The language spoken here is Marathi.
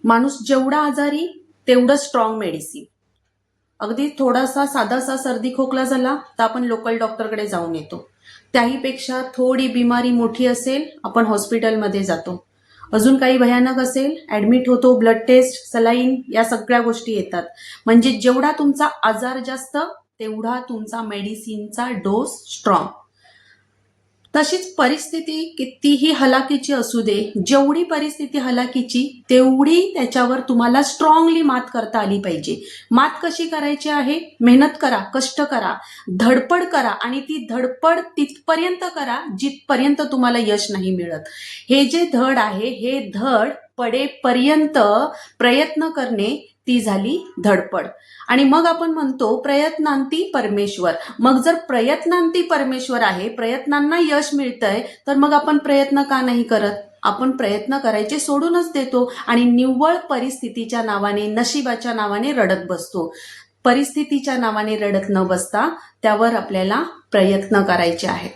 माणूस जेवढा आजारी तेवढं स्ट्रॉंग मेडिसिन. अगदी थोडासा साधासा सर्दी खोकला झाला तर आपण लोकल डॉक्टरकडे जाऊन येतो. त्याहीपेक्षा थोडी बिमारी मोठी असेल आपण हॉस्पिटलमध्ये जातो. अजून काही भयानक असेल ऍडमिट होतो, ब्लड टेस्ट, सलाईन या सगळ्या गोष्टी येतात. म्हणजे जेवढा तुमचा आजार जास्त तेवढा तुमचा मेडिसिनचा डोस स्ट्रॉंग. तशीच परिस्थिती कितीही हलाखीची असू दे, जेवढी परिस्थिती हलाखीची तेवढी त्याच्यावर तुम्हाला स्ट्रॉंगली मात करता आली पाहिजे. मात कशी करायची आहे? मेहनत करा, कष्ट करा, धडपड करा आणि ती धडपड तिथपर्यंत करा जिथपर्यंत तुम्हाला यश नाही मिळत. हे जे धड आहे हे धड पडेपर्यंत प्रयत्न करणे ती झाली धडपड. आणि मग आपण म्हणतो प्रयत्नांती परमेश्वर. मग जर प्रयत्नांती परमेश्वर आहे, प्रयत्नांना यश मिळतंय, तर मग आपण प्रयत्न का नाही करत? आपण प्रयत्न करायचे सोडूनच देतो आणि निव्वळ परिस्थितीच्या नावाने, नशिबाच्या नावाने रडत बसतो. परिस्थितीच्या नावाने रडत न बसता त्यावर आपल्याला प्रयत्न करायचे आहेत.